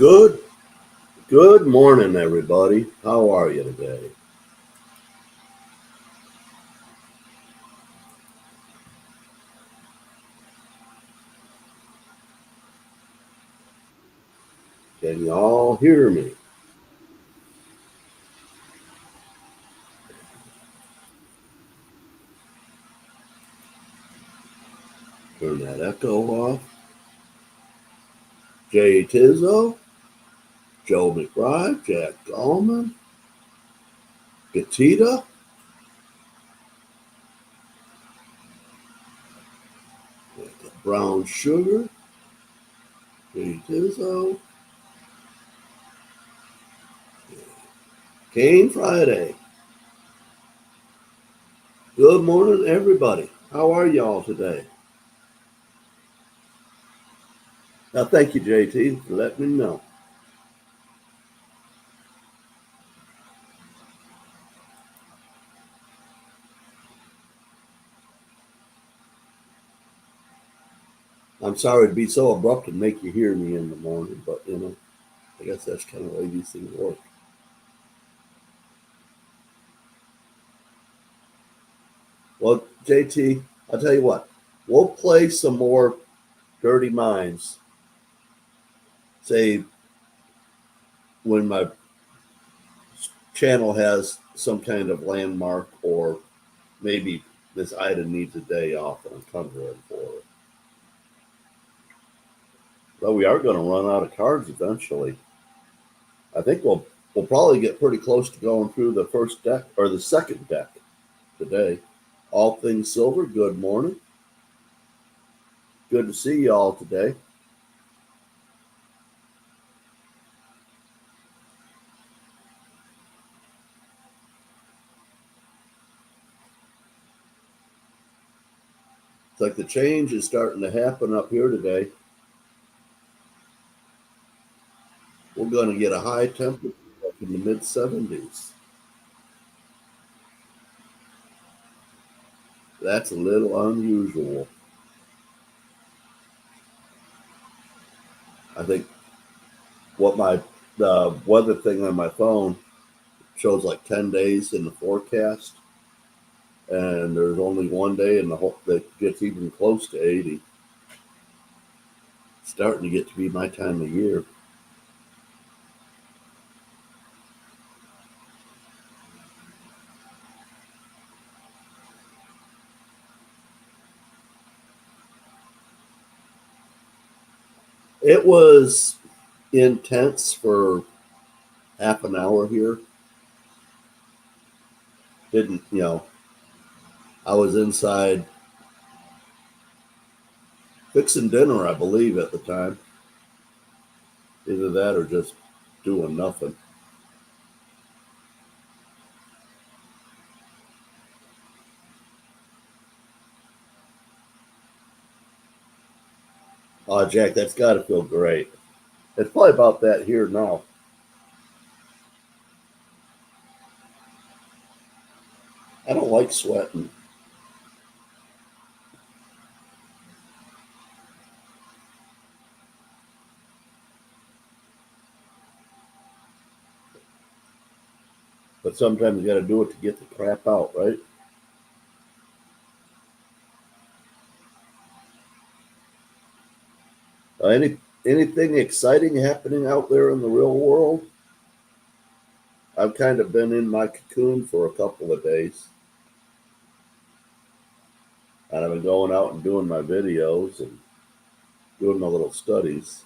Good good morning, everybody. How are you today? Can you all hear me? Turn that echo off. Jay Tizzo, Joe McBride, Jack Gallman, Gatita, Brown Sugar, Jay Tizzo, Kane Friday. Good morning, everybody. How are y'all today? Now, thank you, JT, for letting me know. I'm sorry to be so abrupt and make you hear me in the morning, but I guess that's kind of the way these things work. Well, JT, I'll tell you what, we'll play some more Dirty Minds, say when my channel has some kind of landmark, or maybe this item needs a day off and I'm covering for it. But we are going to run out of cards eventually. I think we'll probably get pretty close to going through the first deck or the second deck today. All things silver, good morning. Good to see you all today. It's like the change is starting to happen up here today. We're going to get a high temperature up in the mid 70s. That's a little unusual. I think what the weather thing on my phone shows like 10 days in the forecast, and there's only one day in the whole that gets even close to 80. It's starting to get to be my time of year. It was intense for half an hour here. Didn't, I was inside fixing dinner, I believe, at the time. Either that or just doing nothing. Oh, Jack, that's got to feel great. It's probably about that here now. I don't like sweating. But sometimes you got to do it to get the crap out, right? Anything exciting happening out there in the real world? I've kind of been in my cocoon for a couple of days, and I've been going out and doing my videos and doing my little studies,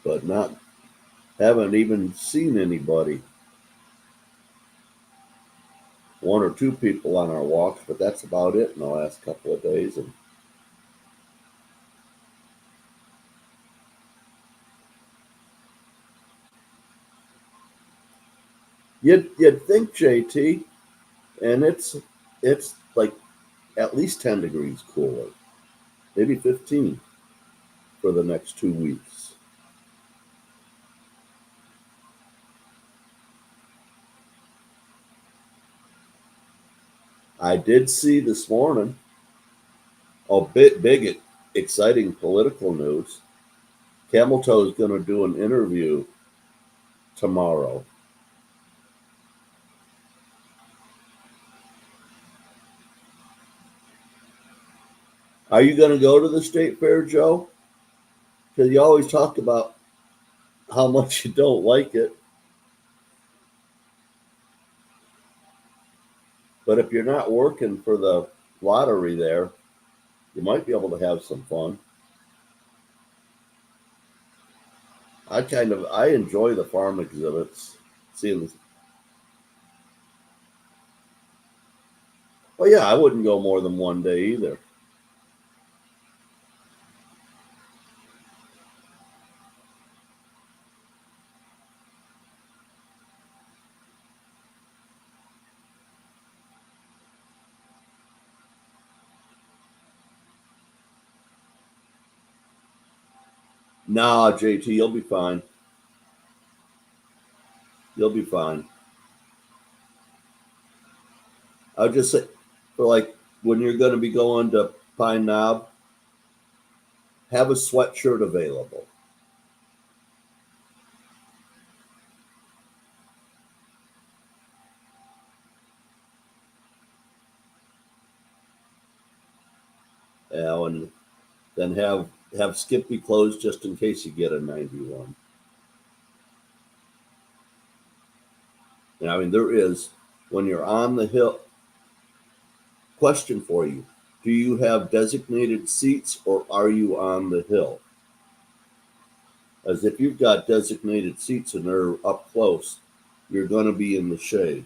but not haven't even seen anybody. One or two people on our walks, but that's about it in the last couple of days. And you'd think, JT, and it's like at least 10 degrees cooler, maybe 15 for the next 2 weeks. I did see this morning. Oh, big it exciting political news. Camel Toe is going to do an interview tomorrow. Are you going to go to the state fair, Joe? Because you always talk about how much you don't like it. But if you're not working for the lottery there, you might be able to have some fun. I enjoy the farm exhibits. Seeing this. Well, yeah, I wouldn't go more than one day either. Nah, JT, you'll be fine. You'll be fine. I'll just say, for like when you're going to be going to Pine Knob, have a sweatshirt available. And then have skimpy clothes just in case you get a 91. And I mean, there is, when you're on the hill, question for you. Do you have designated seats or are you on the hill? As if you've got designated seats and they're up close, you're going to be in the shade.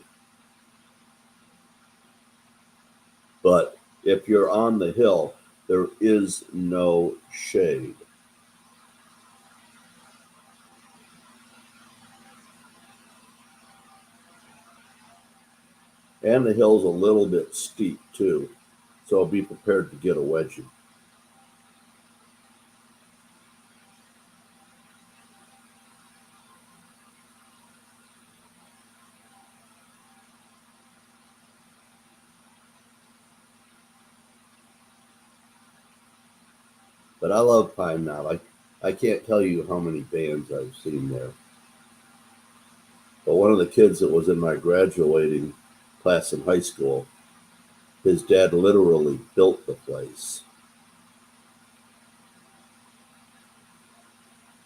But if you're on the hill, there is no shade. And the hill's a little bit steep too, so be prepared to get a wedgie. But I love Pine Knob. I can't tell you how many bands I've seen there. But one of the kids that was in my graduating class in high school, his dad literally built the place.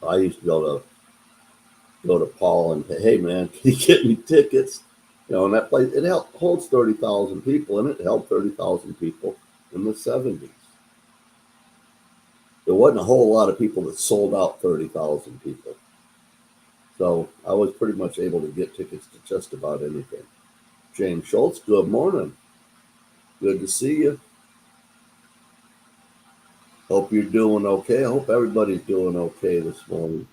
I used to go to Paul and say, "Hey man, can you get me tickets?" And that place holds 30,000 people, and it held 30,000 people in the 70s. There wasn't a whole lot of people that sold out 30,000 people, so I was pretty much able to get tickets to just about anything. James Schultz, good morning. Good to see you. Hope you're doing okay. I hope everybody's doing okay this morning.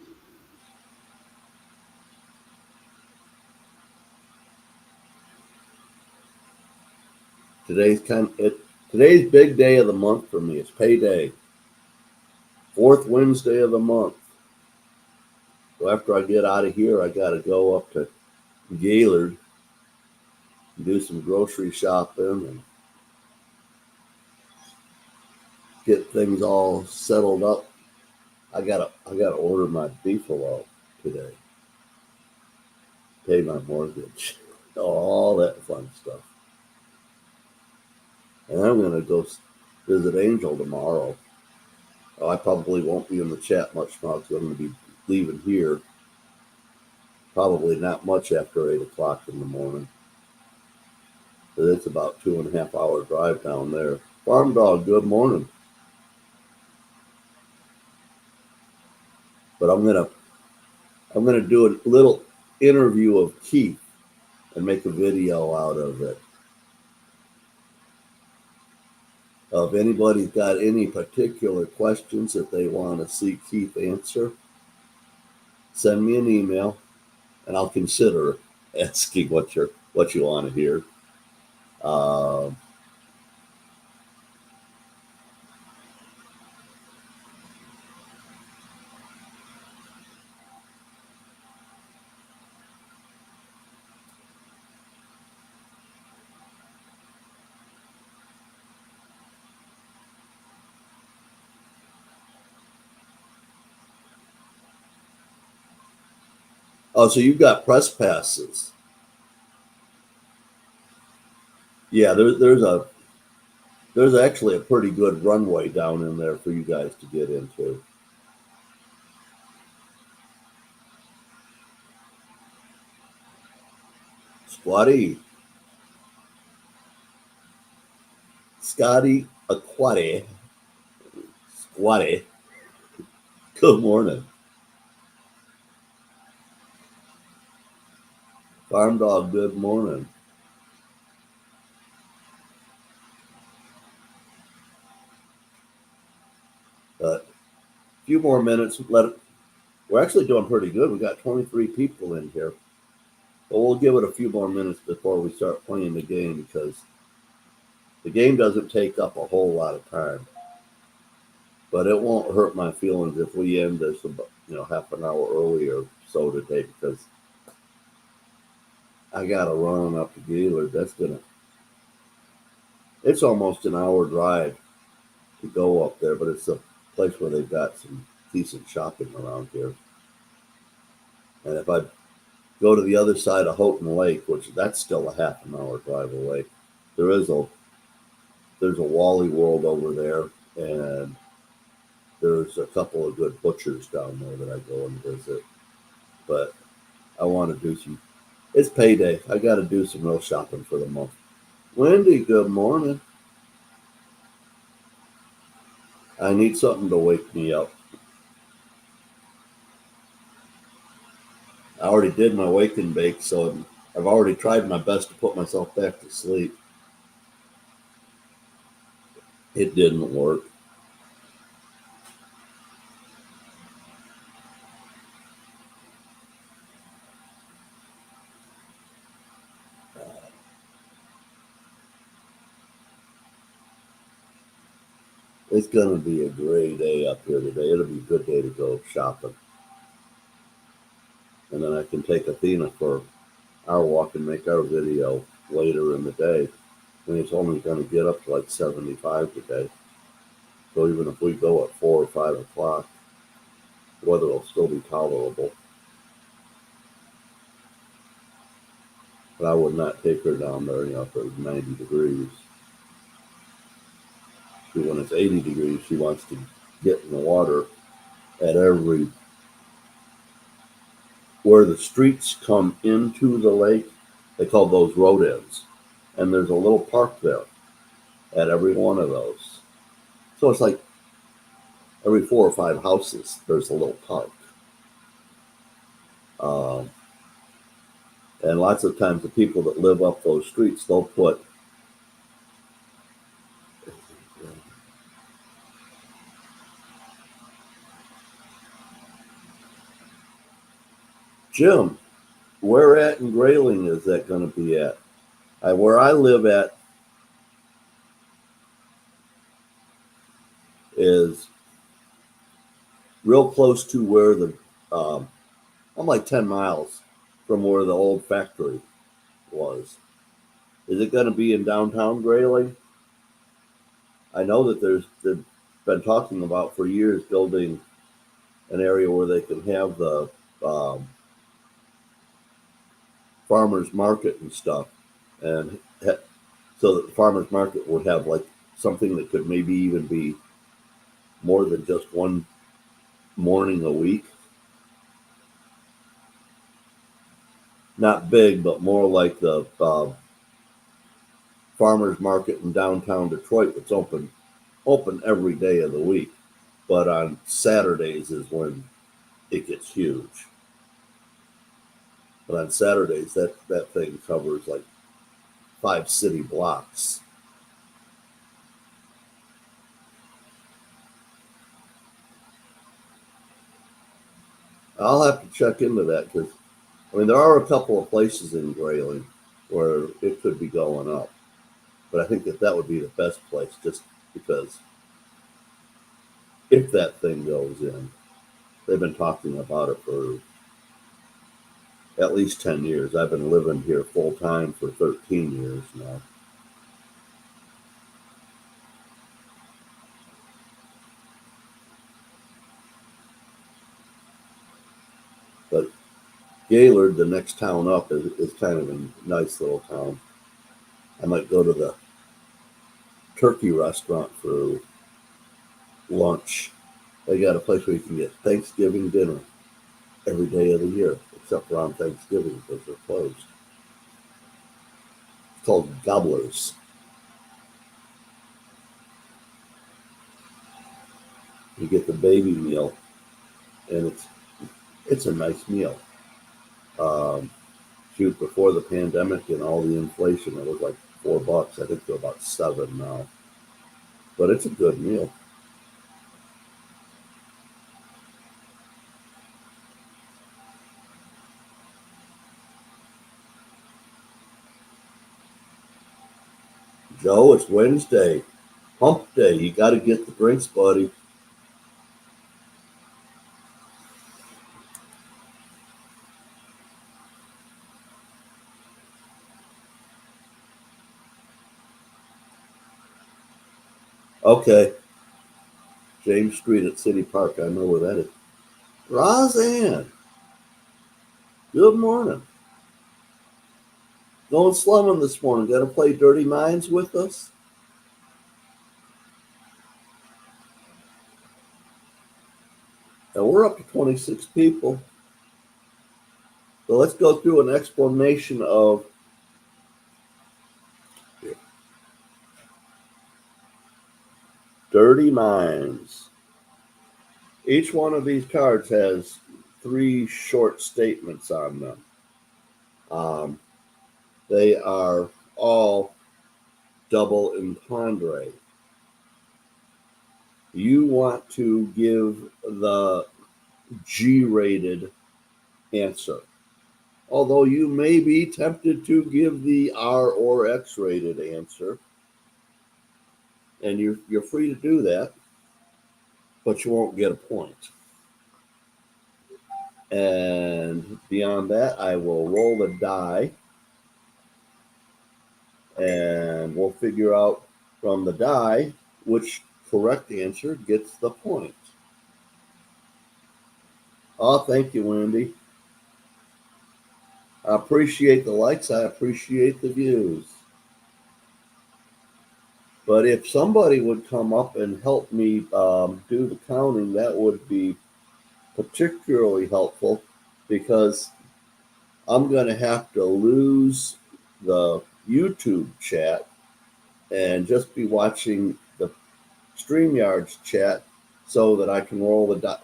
Today's today's big day of the month for me. It's payday. Fourth Wednesday of the month. So after I get out of here, I got to go up to Gaylord and do some grocery shopping and get things all settled up. I gotta order my beefalo today. Pay my mortgage. All that fun stuff. And I'm gonna go visit Angel tomorrow. Oh, I probably won't be in the chat much now because I'm gonna be leaving here. Probably not much after 8 o'clock in the morning. But it's about 2.5 hour drive down there. Farm dog, good morning. But I'm gonna do a little interview of Keith and make a video out of it. If anybody's got any particular questions that they want to see Keith answer, send me an email and I'll consider asking what you want to hear. Uh, Oh, so you've got press passes. Yeah, there's actually a pretty good runway down in there for you guys to get into. Squatty, Scotty, Aquati, Squatty. Good morning, farm dog. Good morning. A few more minutes. We're actually doing pretty good. We got 23 people in here, but we'll give it a few more minutes before we start playing the game because the game doesn't take up a whole lot of time. But it won't hurt my feelings if we end this about, half an hour early or so today because I got to run up to Gaylord. It's almost an hour drive to go up there, but it's a place where they've got some decent shopping around here. And if I go to the other side of Houghton Lake, which that's still a half an hour drive away, there is a there's a Wally World over there, and there's a couple of good butchers down there that I go and visit. But I want to do some. It's payday. I got to do some real shopping for the month. Wendy, good morning. I need something to wake me up. I already did my wake and bake, so I've already tried my best to put myself back to sleep. It didn't work. It's going to be a great day up here today. It'll be a good day to go shopping. And then I can take Athena for our walk and make our video later in the day. And it's only going to get up to like 75 today. So even if we go at 4 or 5 o'clock, the weather will still be tolerable. But I would not take her down there, if it was 90 degrees. When it's 80 degrees, she wants to get in the water at where the streets come into the lake. They call those road ends. And there's a little park there at every one of those. So it's like every 4 or 5 houses, there's a little park. Um, and lots of times the people that live up those streets, they'll put Jim, where at in Grayling is that going to be at? Where I live at is real close to where um, I'm like 10 miles from where the old factory was. Is it going to be in downtown Grayling? I know that they've been talking about for years building an area where they can have the um, farmers market and stuff, and so that the farmers market would have like something that could maybe even be more than just one morning a week. Not big, but more like the farmers market in downtown Detroit that's open every day of the week. But on Saturdays is when it gets huge. But on Saturdays, that thing covers like 5 city blocks. I'll have to check into that because there are a couple of places in Grayling where it could be going up, but I think that would be the best place just because if that thing goes in, they've been talking about it for at least 10 years. I've been living here full time for 13 years now. But Gaylord, the next town up, is kind of a nice little town. I might go to the turkey restaurant for lunch. They got a place where you can get Thanksgiving dinner every day of the year, except for on Thanksgiving because they're closed. It's called Gobblers. You get the baby meal, and it's a nice meal. Um, Shoot, before the pandemic and all the inflation, it was like $4. I think they're about 7 now, but it's a good meal. Joe, it's Wednesday, Hump Day. You got to get the drinks, buddy. Okay, James Street at City Park. I know where that is. Roseanne, good morning. Going slumming this morning. Got to play Dirty Minds with us? And we're up to 26 people. So let's go through an explanation of Dirty Minds. Each one of these cards has 3 short statements on them. They are all double entendre. You want to give the G-rated answer, although you may be tempted to give the R or X-rated answer, and you're free to do that, but you won't get a point. And beyond that, I will roll the die, and we'll figure out from the die which correct answer gets the point. Oh, thank you, Wendy. I appreciate the likes. I appreciate the views. But if somebody would come up and help me do the counting, that would be particularly helpful, because I'm going to have to lose the YouTube chat and just be watching the StreamYard's chat so that I can roll the die.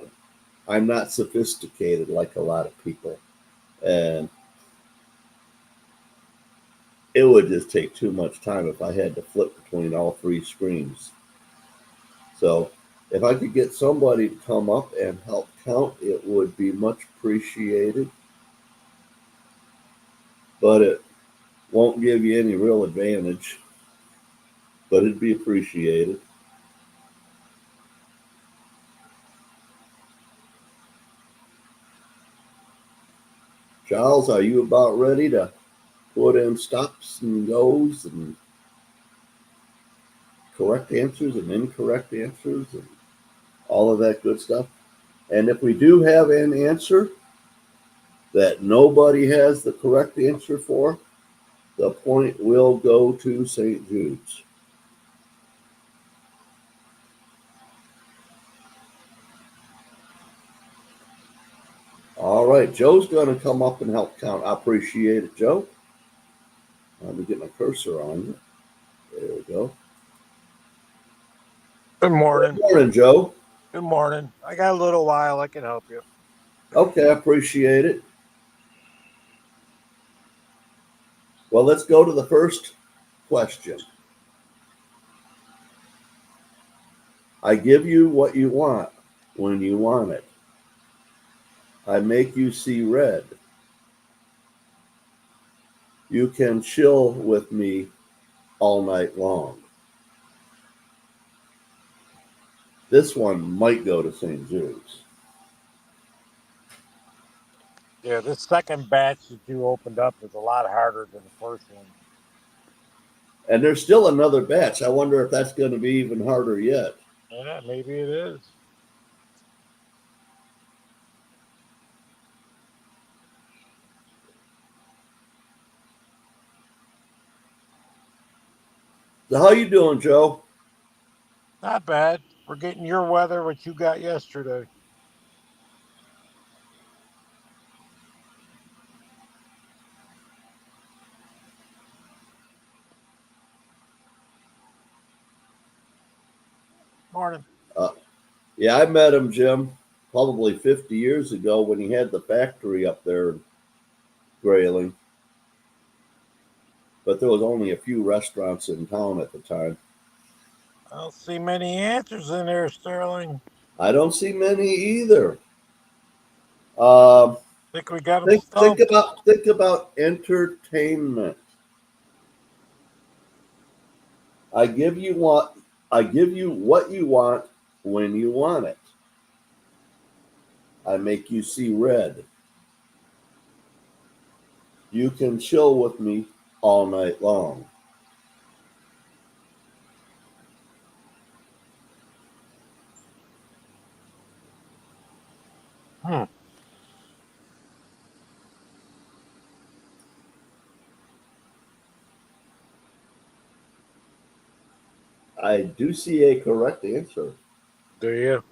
I'm not sophisticated like a lot of people, and it would just take too much time if I had to flip between all 3 screens. So if I could get somebody to come up and help count, it would be much appreciated. But it won't give you any real advantage, but it'd be appreciated. Charles, are you about ready to put in stops and goes and correct answers and incorrect answers and all of that good stuff? And if we do have an answer that nobody has the correct answer for, the point will go to St. Jude's. All right, Joe's going to come up and help count. I appreciate it, Joe. Let me get my cursor on you. There we go. Good morning. Good morning, Joe. Good morning. I got a little while. I can help you. Okay, I appreciate it. Well, let's go to the first question. I give you what you want when you want it. I make you see red. You can chill with me all night long. This one might go to St. Jude's. Yeah, this second batch that you opened up is a lot harder than the first one. And there's still another batch. I wonder if that's going to be even harder yet. Yeah, maybe it is. So how you doing, Joe? Not bad. We're getting your weather, what you got yesterday. Morning. Uh, yeah, I met him, Jim, probably 50 years ago when he had the factory up there in Grayling. But there was only a few restaurants in town at the time. I don't see many answers in there, Sterling. I don't see many either. Um, Think we got them think stumped. about entertainment. I give you what I give you what you want when you want it. I make you see red. You can chill with me all night long. Hmm. I do see a correct answer. Do you?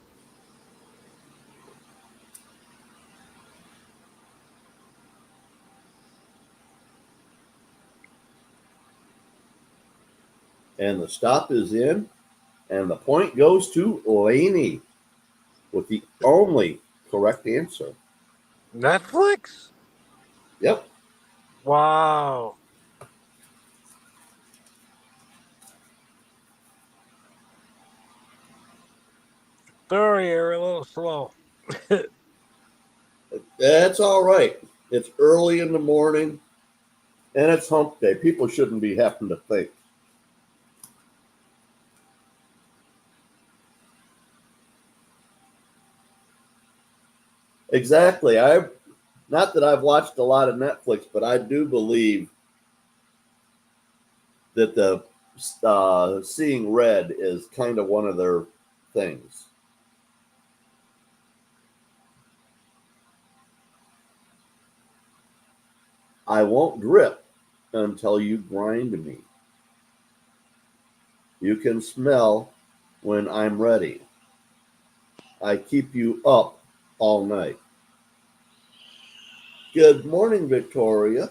And the stop is in, and the point goes to Laney with the only correct answer. Netflix? Yep. Wow. Sorry, you're a little slow. That's all right. It's early in the morning and it's hump day. People shouldn't be having to think. Exactly. I not that I've watched a lot of Netflix, but I do believe that the seeing red is kind of one of their things. I won't drip until you grind me. You can smell when I'm ready. I keep you up all night. Good morning, Victoria.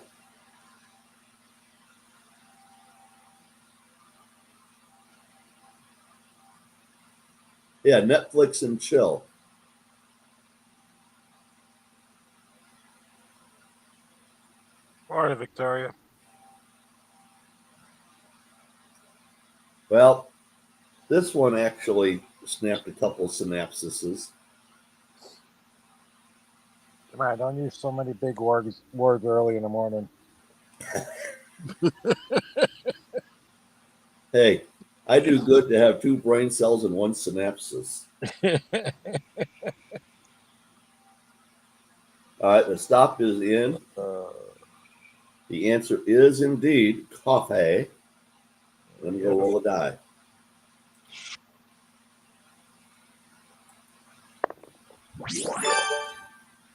Yeah, Netflix and chill. Morning, Victoria. Well, this one actually snapped a couple synapses. Come on, don't use so many big words early in the morning. Hey, I do good to have two brain cells and one synapses. All right, the stop is in. uh, The answer is indeed coffee. Let me go yes. roll a die.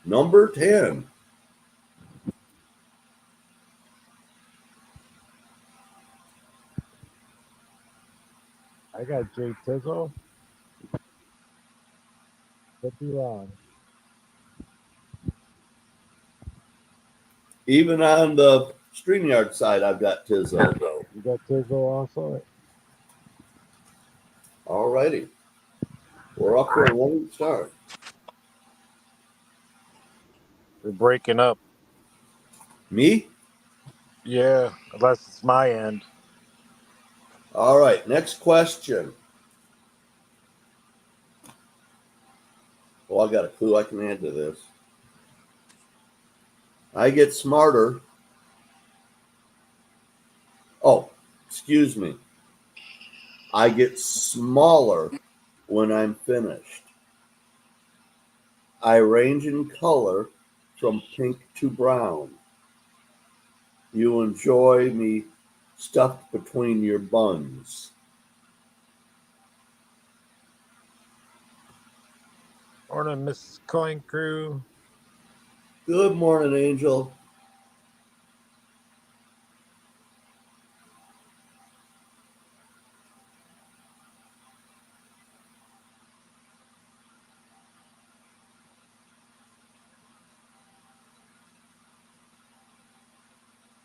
Number 10. I got Jay Tizzle. Could be wrong. Even on the StreamYard side, I've got Tizzo. You got Tizzle also? All righty. We're off to a running start. We're breaking up. Me? Yeah, unless it's my end. All right, next question. Well, I got a clue I can add to this. I get smarter. Oh, excuse me. I get smaller when I'm finished. I range in color from pink to brown. You enjoy me stuffed between your buns. Morning, Mrs. Coin Crew. Good morning, Angel.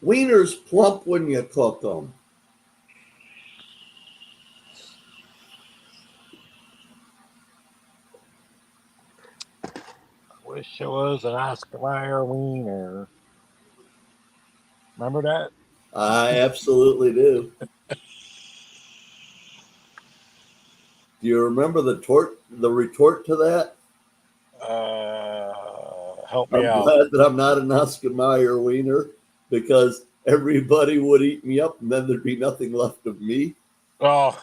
Wieners plump when you cook them. Wish it was an Oscar Mayer wiener. Remember that? I absolutely do. Do you remember the retort to that? Help me I'm out. glad that I'm not an Oscar Mayer wiener because everybody would eat me up and then there'd be nothing left of me. Oh,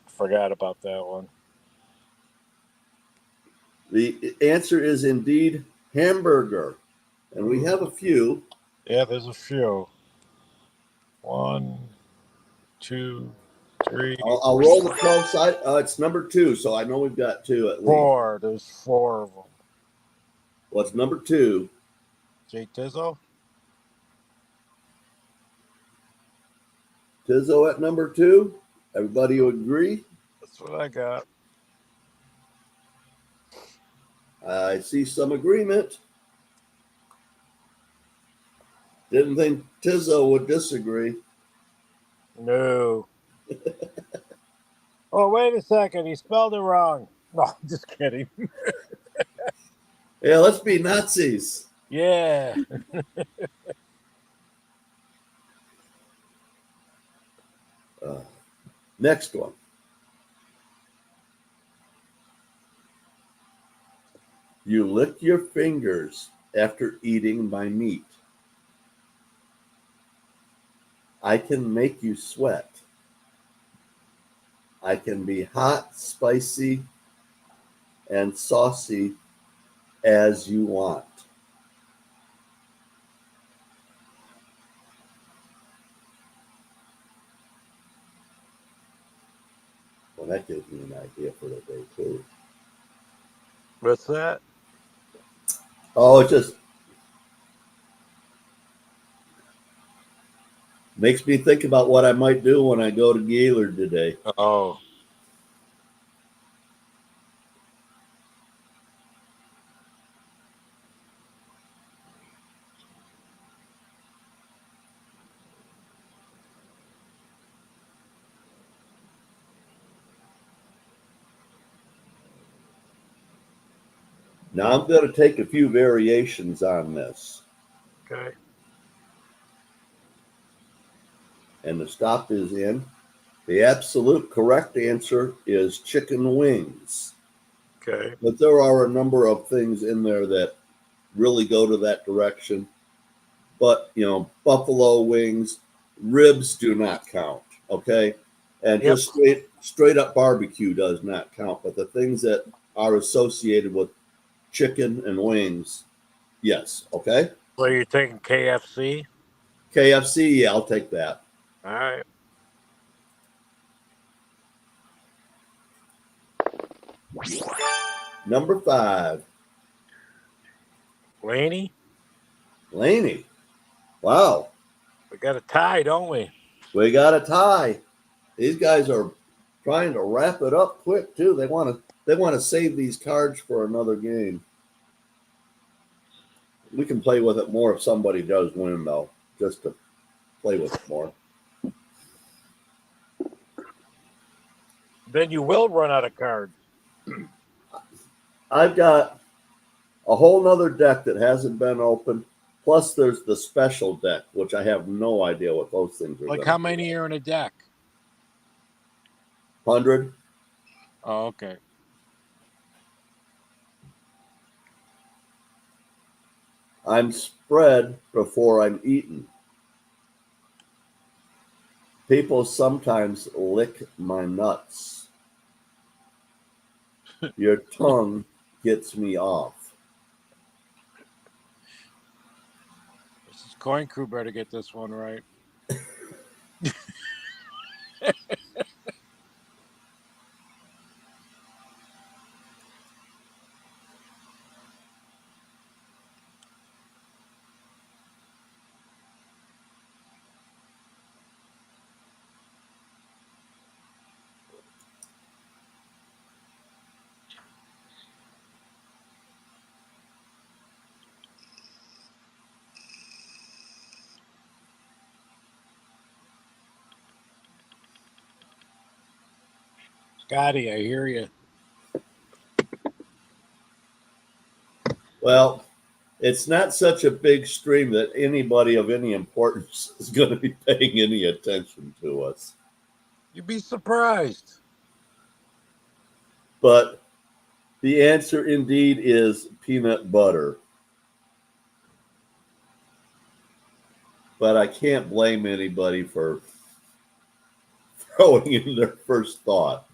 forgot about that one. The answer is indeed hamburger. And we have a few. Yeah, there's a few. 1, 2, 3, I'll roll the 12 side. It's number 2, so I know we've got 2 at least. 4. There's 4 of them. What's number 2? Jay Tizzo? Tizzo at number 2. Everybody would agree. That's what I got. I see some agreement. Didn't think Tizzo would disagree. No. Oh, wait a second. He spelled it wrong. No, just kidding. Yeah, let's be Nazis. Yeah. Next one. You lick your fingers after eating my meat. I can make you sweat. I can be hot, spicy, and saucy as you want. Well, that gives me an idea for the day, too. What's that? Oh, it just makes me think about what I might do when I go to Gaylord today. Oh. Now, I'm going to take a few variations on this, Okay. and the stop is in. The absolute correct answer is chicken wings. Okay. But there are a number of things in there that really go to that direction. But, buffalo wings, ribs do not count, okay? And Yep. just straight up barbecue does not count. But the things that are associated with chicken and wings, yes, okay? So you're taking KFC? KFC, yeah, I'll take that. All right. Number 5, Laney, Laney. Wow, we got a tie, don't we? we got a tie. These guys are trying to wrap it up quick too. They want to save these cards for another game. We can play with it more if somebody does win, though, just to play with it more. Then you will run out of cards. I've got a whole nother deck that hasn't been opened. Plus, there's the special deck, which I have no idea what those things are Like going how to be. many are in a deck? 100. Oh, okay. I'm spread before I'm eaten. People sometimes lick my nuts. Your tongue gets me off. This is Coin Crew better get this one right. Scotty, I hear you. Well, it's not such a big stream that anybody of any importance is going to be paying any attention to us. You'd be surprised. But the answer indeed is peanut butter. But I can't blame anybody for throwing in their first thought.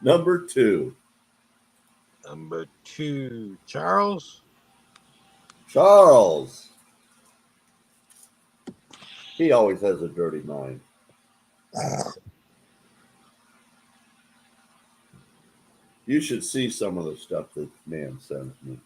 Number 2. Number 2, Charles. Charles. He always has a dirty mind. You should see some of the stuff that man sends me.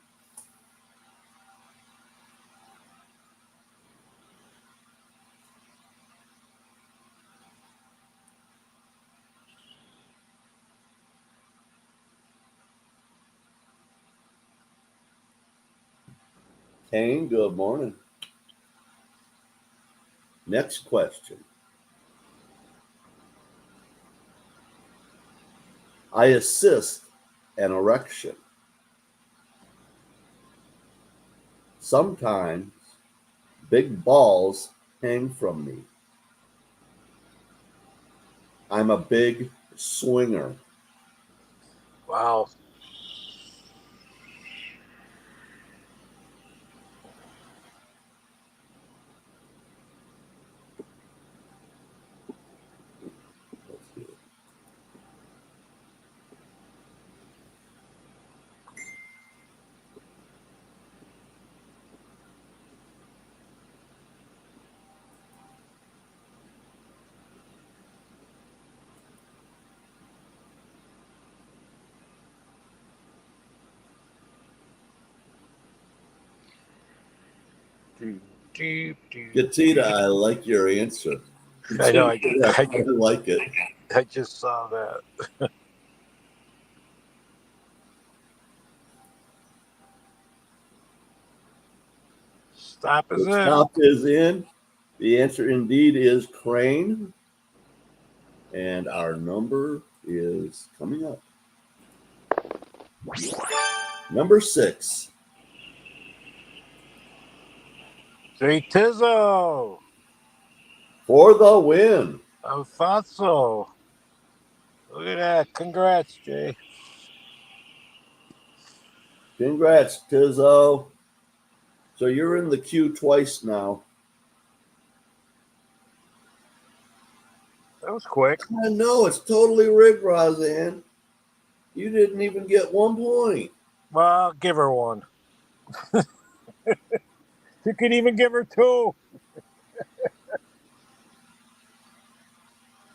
Kane, good morning. Next question. I assist an erection. Sometimes big balls hang from me. I'm a big swinger. Wow. Let's see. Gatita, I like your answer. I know. I like it. I just saw that. Stop is The in. stop is in. The answer indeed is crane. And our number is coming up. Number 6. Jay Tizzo. For the win. I thought so. Look at that. Congrats, Jay. Congrats, Tizzo. So you're in the queue twice now. That was quick. I know, it's totally rigged, Roseanne. You didn't even get 1 point. Well, I'll give her one. You could even give her 2.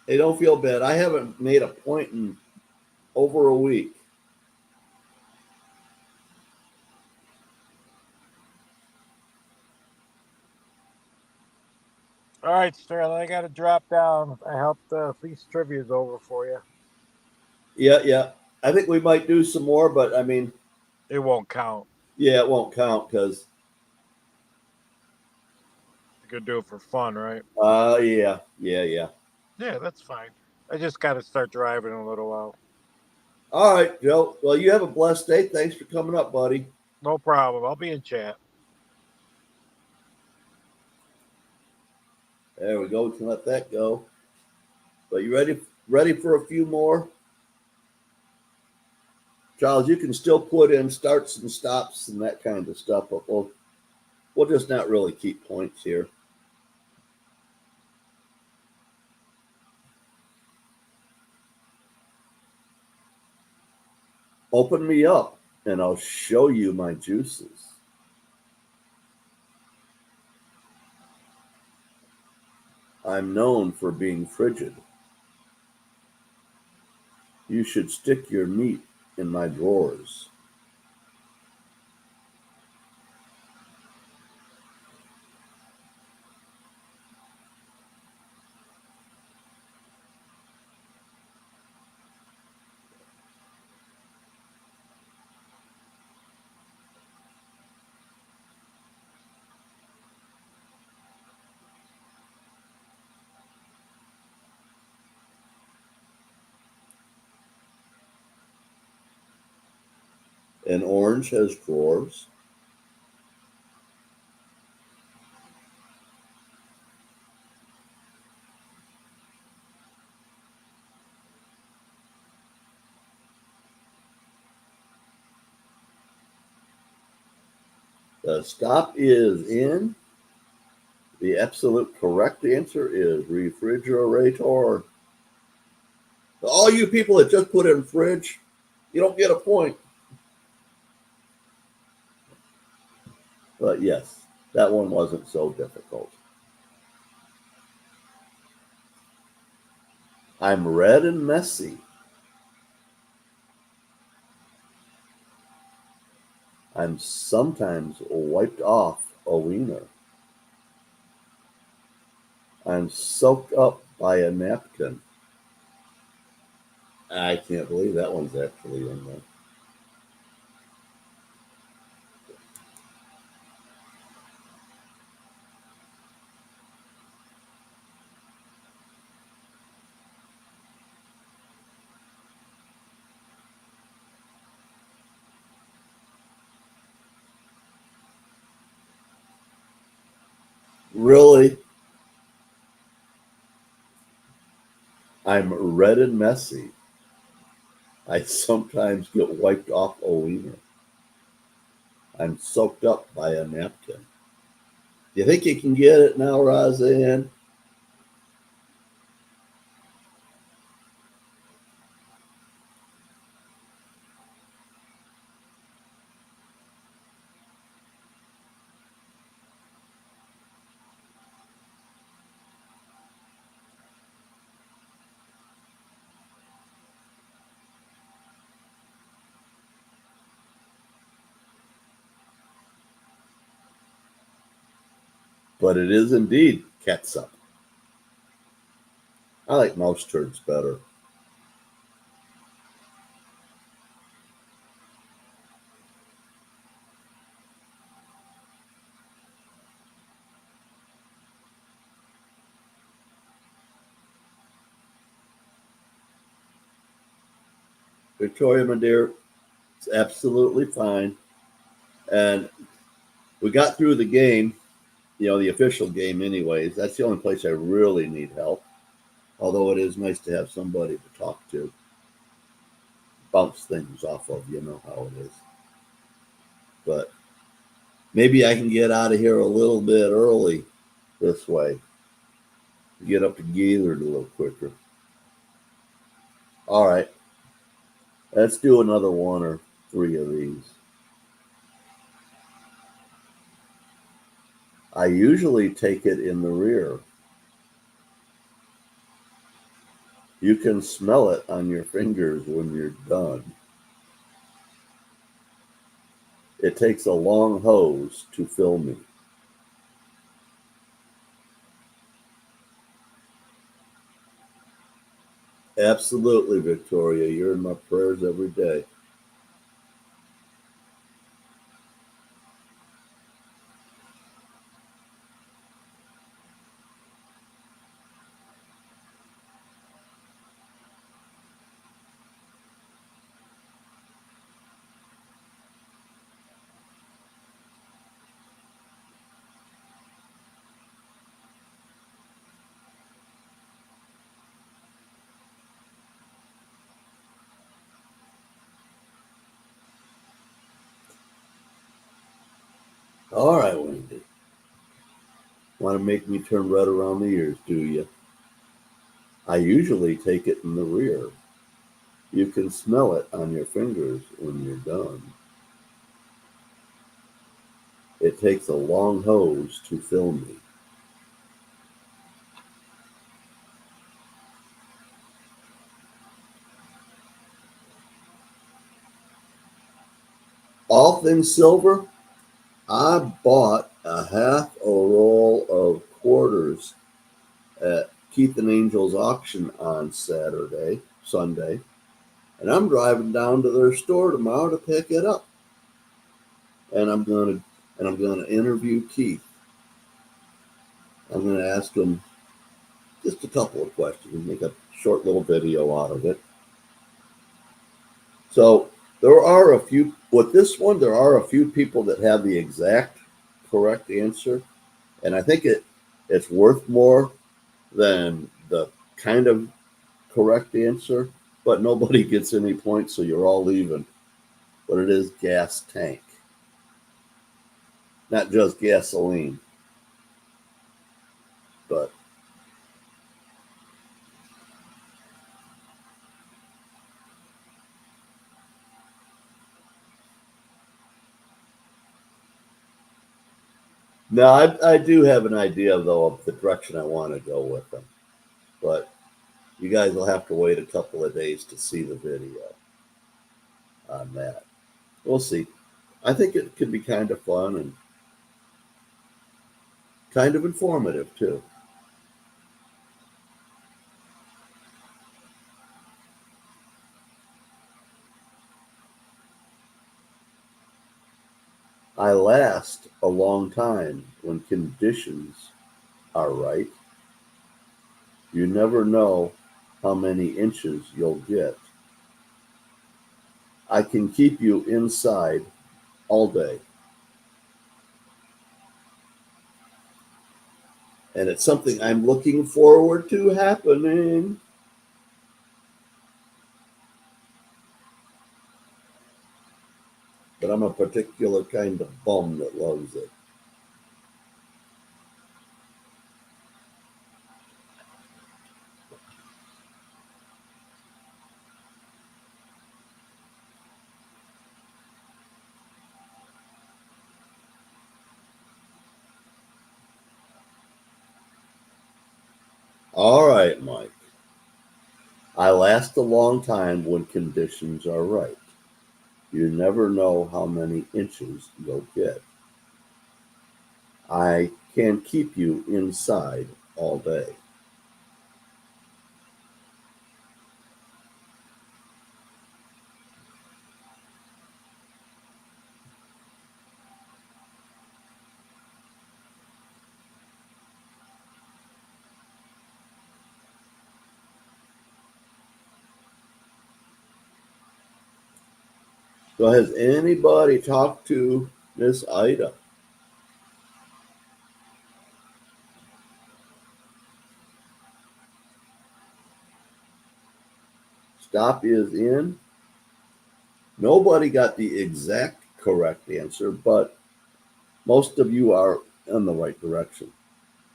Hey, don't feel bad. I haven't made a point in over a week. All right, Sterling. I got to drop down. I helped Fleece Trivia's over for you. Yeah. I think we might do some more, but I mean, It won't count. yeah, it won't count because, You could do it for fun, right? yeah. Yeah, that's fine. I just got to start driving in a little while. All right, Joe. Well, you have a blessed day. Thanks for coming up, buddy. No problem. I'll be in chat. There we go. We can let that go. But you ready for a few more? Charles, you can still put in starts and stops and that kind of stuff, but we'll just not really keep points here. Open me up and I'll show you my juices. I'm known for being frigid. You should stick your meat in my drawers. An orange has drawers. The stop is in. The absolute correct answer is refrigerator. All you people that just put in fridge, you don't get a point. But yes, that one wasn't so difficult. I'm red and messy. I'm sometimes wiped off a wiener. I'm soaked up by a napkin. I can't believe that one's actually in there. Really? I'm red and messy. I sometimes get wiped off a wiener. I'm soaked up by a napkin. You think you can get it now, Roseanne? But it is indeed catsup. I like mouse turds better. Victoria, my dear, it's absolutely fine. And we got through the game, the official game, anyways. That's the only place I really need help. Although it is nice to have somebody to talk to, bounce things off of. You know how it is. But maybe I can get out of here a little bit early this way, get up to Gaylord a little quicker. All right, let's do another one or three of these. I usually take it in the rear. You can smell it on your fingers when you're done. It takes a long hose to fill me. Absolutely, Victoria. You're in my prayers every day. All right, Wendy. Want to make me turn red around the ears, do you? I usually take it in the rear. You can smell it on your fingers when you're done. It takes a long hose to fill me. All things silver, I bought a half a roll of quarters at Keith and Angel's auction on Sunday, and I'm driving down to their store tomorrow to pick it up. And I'm gonna interview Keith. I'm gonna ask him just a couple of questions, make a short little video out of it. So There are a few with this one. There are a few people that have the exact correct answer, and I think it's worth more than the kind of correct answer. But nobody gets any points, so you're all even. But it is gas tank, not just gasoline. But no, I do have an idea though of the direction I want to go with them. But you guys will have to wait a couple of days to see the video on that. We'll see. I think it could be kind of fun and kind of informative too. I last a long time when conditions are right. You never know how many inches you'll get. I can keep you inside all day. And it's something I'm looking forward to happening. But I'm a particular kind of bum that loves it. All right, Mike. I last a long time when conditions are right. You never know how many inches you'll get. I can keep you inside all day. So, has anybody talked to Miss Ida? Stop is in. Nobody got the exact correct answer, but most of you are in the right direction.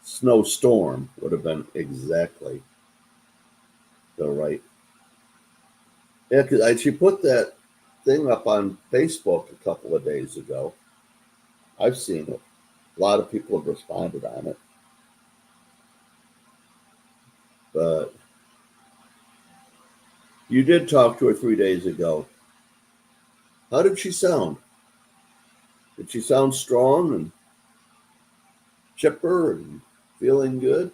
Snowstorm would have been exactly the right. Yeah, because she put that thing up on Facebook a couple of days ago. I've seen it. A lot of people have responded on it. But you did talk to her 3 days ago. How did she sound? Did she sound strong and chipper and feeling good?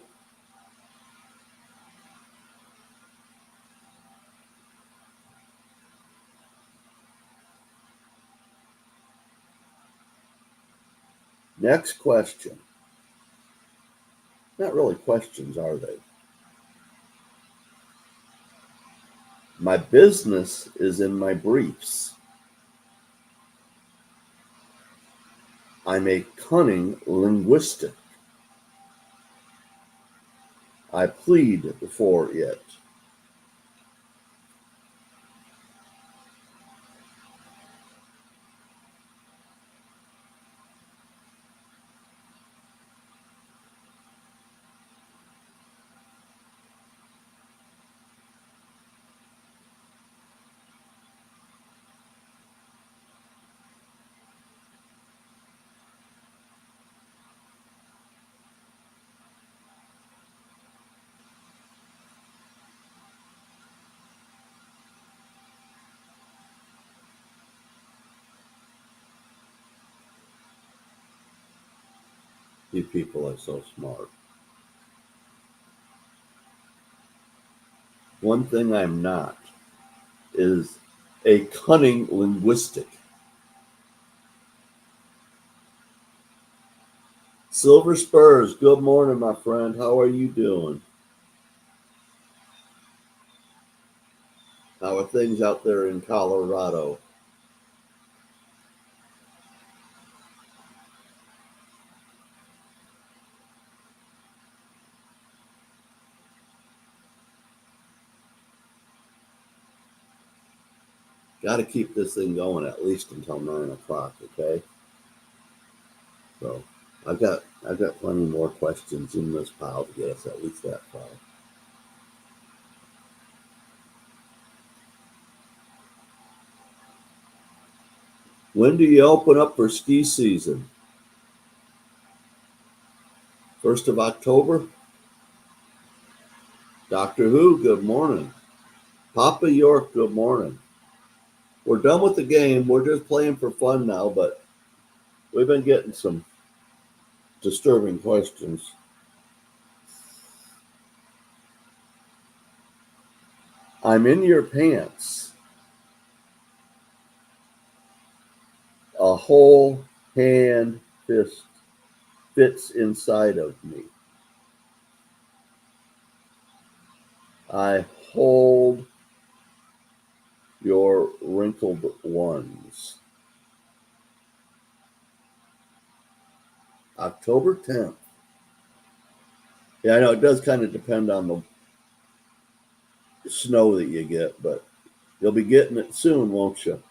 Next question. Not really questions, are they? My business is in my briefs. I'm a cunning linguistic. I plead for it. You people are so smart. One thing I'm not is a cunning linguistic. Silver Spurs, good morning, my friend. How are you doing? How are things out there in Colorado? got to keep this thing going at least until 9 o'clock. Okay. So I've got plenty more questions in this pile to get us at least that far. When do you open up for ski season? 1st of October? Doctor Who, good morning. Papa York, good morning. We're done with the game. We're just playing for fun now, but we've been getting some disturbing questions. I'm in your pants. A whole hand fist fits inside of me. I hold your wrinkled ones. October 10th. Yeah, I know it does kind of depend on the snow that you get, but you'll be getting it soon, won't you?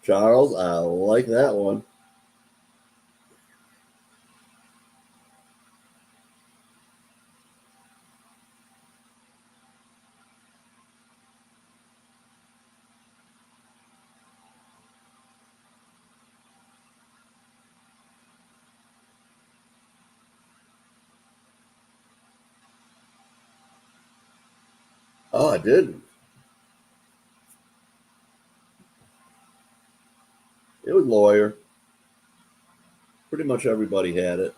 Charles, I like that one. Oh, I didn't. It was lawyer. Pretty much everybody had it.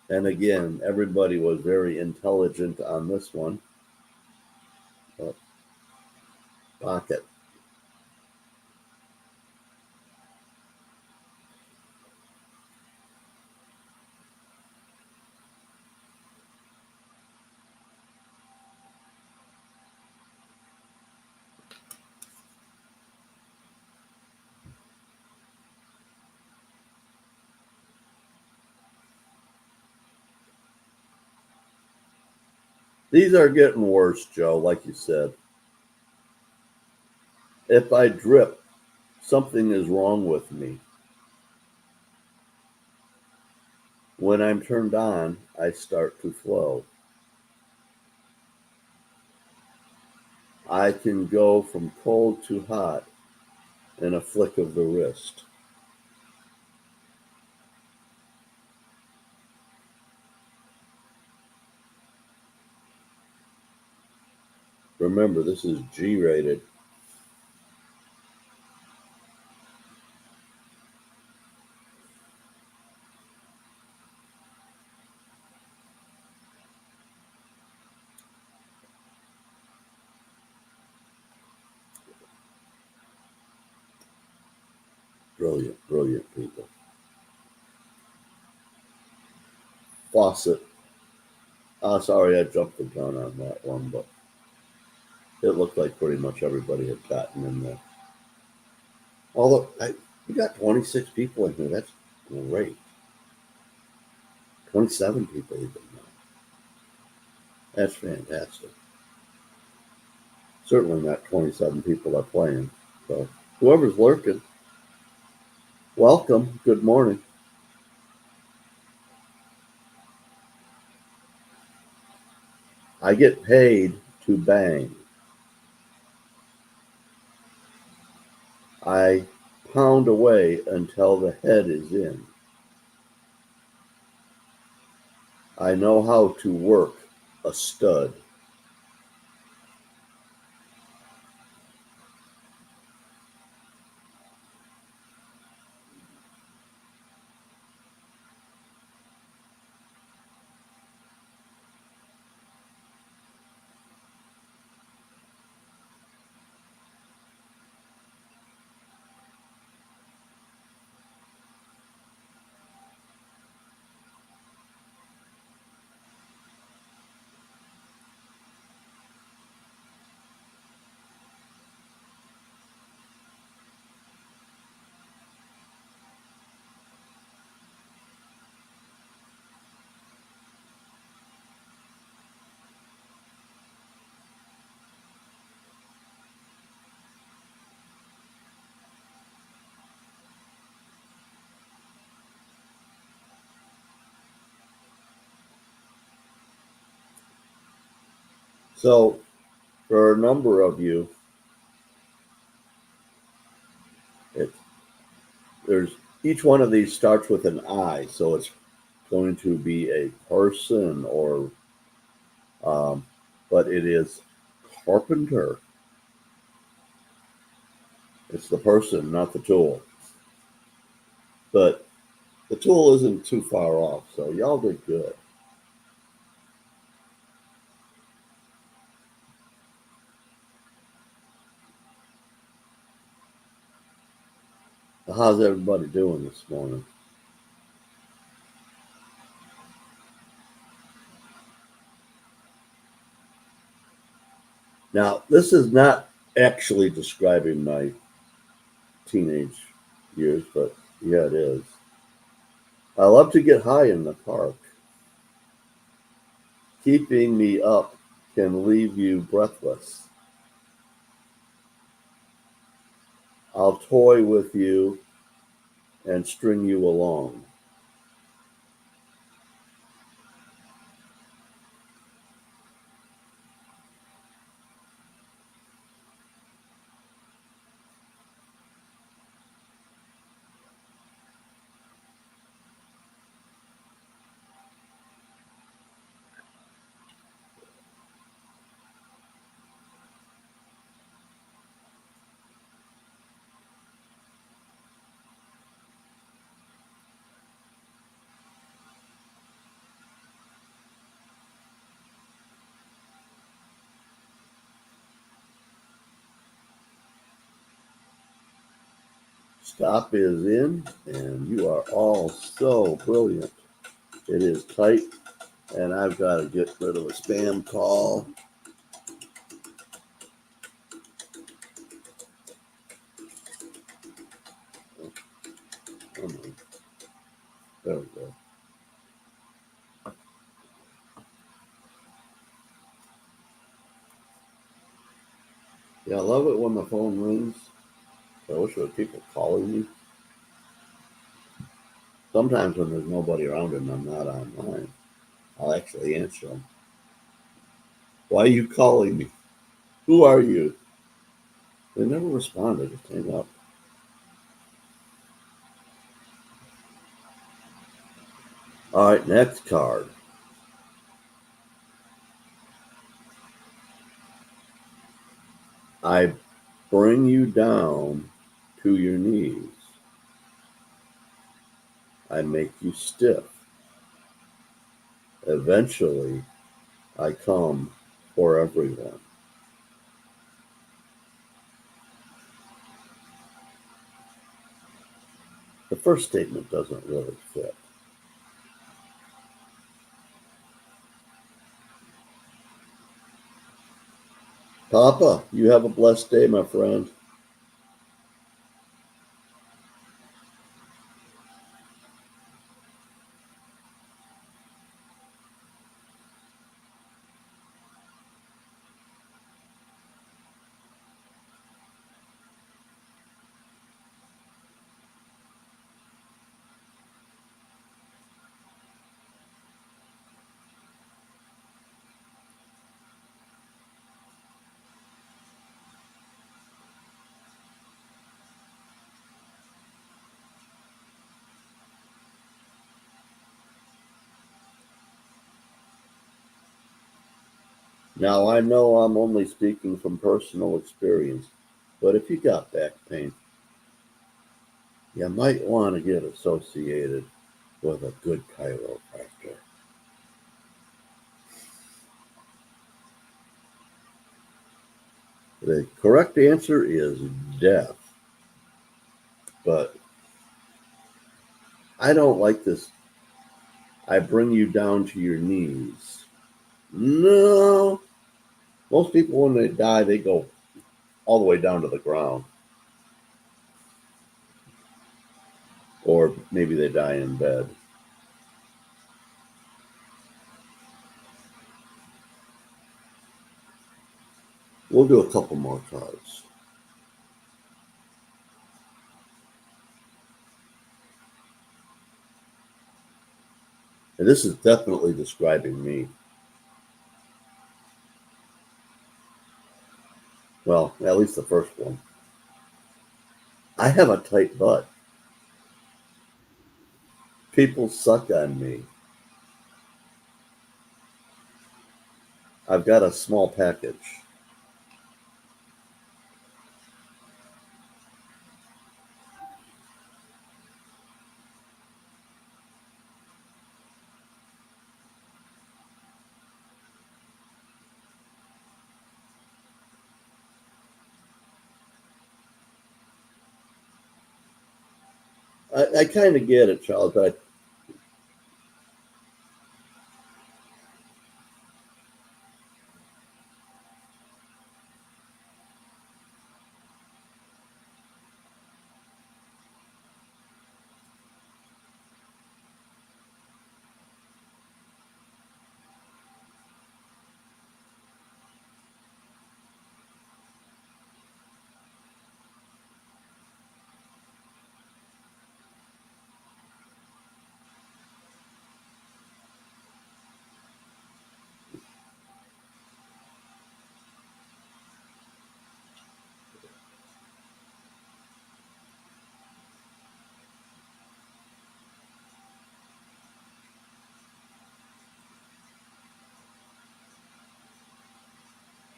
And again, everybody was very intelligent on this one. Pocket. These are getting worse, Joe, like you said. If I drip, something is wrong with me. When I'm turned on, I start to flow. I can go from cold to hot in a flick of the wrist. Remember, this is G rated. Brilliant, brilliant people. Faucet. Sorry, I jumped the gun on that one, but it looked like pretty much everybody had gotten in there. Although, you got 26 people in here. That's great. 27 people even now. That's fantastic. Certainly not 27 people are playing. So, whoever's lurking, welcome. Good morning. I get paid to bang. I pound away until the head is in. I know how to work a stud. So, for a number of you, it, there's each one of these starts with an I, so it's going to be a person or, um, but it is carpenter. It's the person, not the tool. But the tool isn't too far off, so y'all did good. How's everybody doing this morning? Now, this is not actually describing my teenage years, but yeah, it is. I love to get high in the park. Keeping me up can leave you breathless. I'll toy with you and string you along. Stop is in, and you are all so brilliant. It is tight, and I've got to get rid of a spam call. Come on. There we go. Yeah, I love it when the phone rings. I wish there were people calling me. Sometimes when there's nobody around and I'm not online, I'll actually answer them. Why are you calling me? Who are you? They never responded. Just hang up. All right, next card. I bring you down to your knees. I make you stiff. Eventually, I come for everyone. The first statement doesn't really fit. Papa, you have a blessed day, my friend. Now, I know I'm only speaking from personal experience, but if you got back pain, you might want to get associated with a good chiropractor. The correct answer is death, but I don't like this. I bring you down to your knees. No, most people when they die, they go all the way down to the ground, or maybe they die in bed. We'll do a couple more cards. And this is definitely describing me. Well, at least the first one. I have a tight butt. People suck on me. I've got a small package. I kind of get it, Charles, but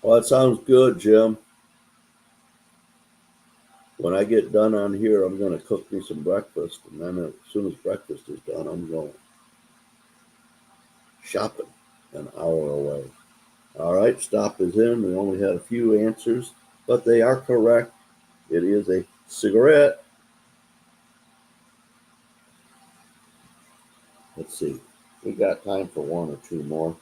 well, that sounds good, Jim. When I get done on here, I'm going to cook me some breakfast, and then as soon as breakfast is done, I'm going shopping an hour away. All right, stop is in. We only had a few answers, but they are correct. It is a cigarette. Let's see. We got time for one or two more.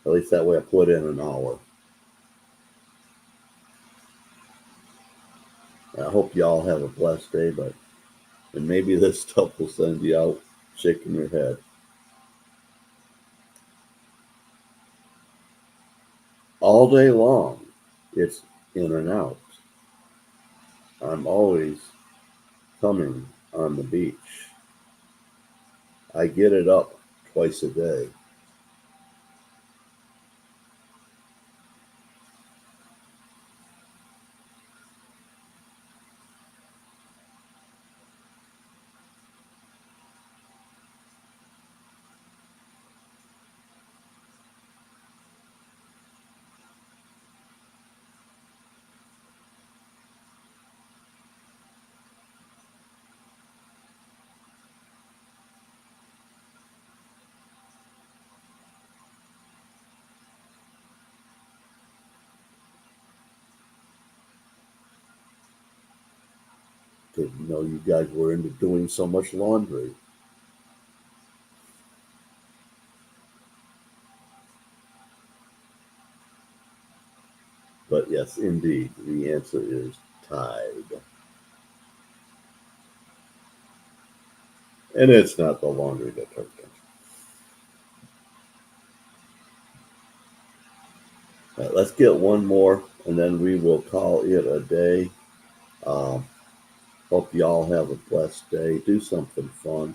At least that way I put in an hour. I hope y'all have a blessed day, but and maybe this stuff will send you out shaking your head. All day long, it's in and out. I'm always coming on the beach. I get it up twice a day. Didn't know you guys were into doing so much laundry. But yes, indeed, the answer is Tide. And it's not the laundry detergent. All right, let's get one more and then we will call it a day. Um, Hope y'all have a blessed day. Do something fun.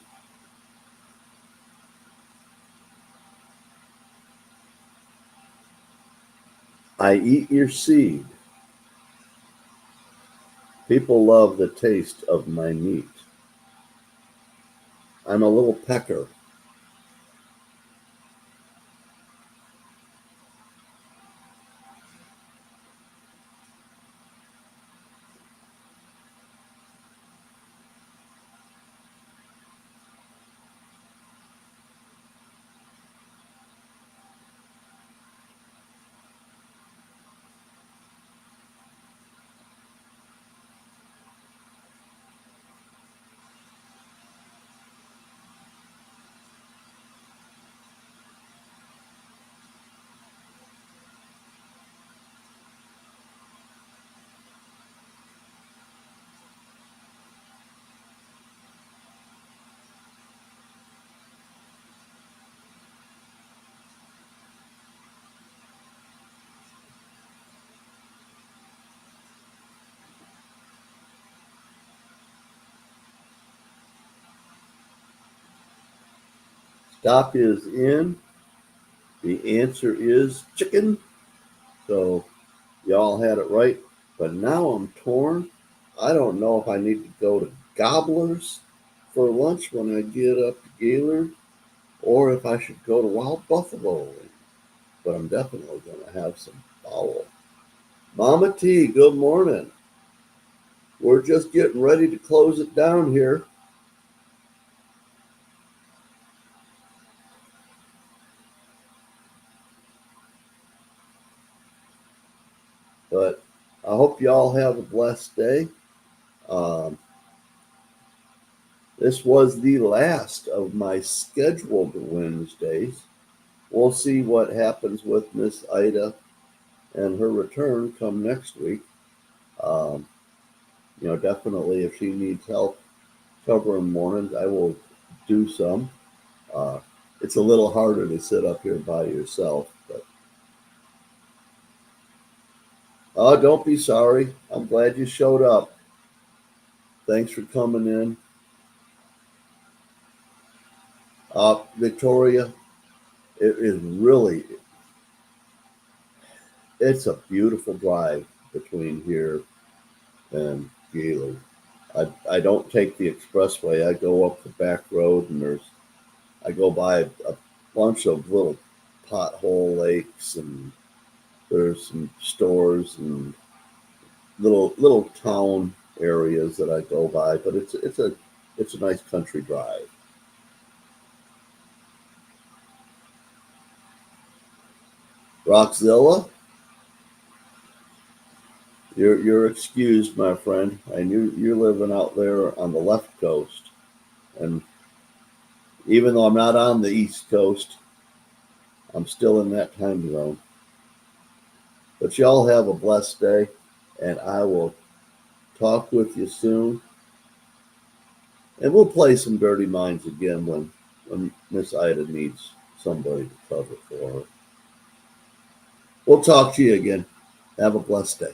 I eat your seed. People love the taste of my meat. I'm a little pecker. Stop is in. The answer is chicken. So y'all had it right. But now I'm torn. I don't know if I need to go to Gobblers for lunch when I get up to Gaylord or if I should go to Wild Buffalo. But I'm definitely going to have some fowl. Mama T, good morning. We're just getting ready to close it down here. But I hope y'all have a blessed day. Um, this was the last of my scheduled Wednesdays. We'll see what happens with Miss Ida and her return come next week. Um, definitely if she needs help covering mornings, I will do some. Uh, it's a little harder to sit up here by yourself, but don't be sorry. I'm glad you showed up. Thanks for coming in. Victoria, it is really, it's a beautiful drive between here and Gaylord. I don't take the expressway. I go up the back road and I go by a bunch of little pothole lakes and there's some stores and little town areas that I go by, but it's a nice country drive. Rockzilla, you're excused, my friend. And you're living out there on the left coast, and even though I'm not on the east coast, I'm still in that time zone. But y'all have a blessed day, and I will talk with you soon. And we'll play some Dirty Minds again when Miss Ida needs somebody to cover for her. We'll talk to you again. Have a blessed day.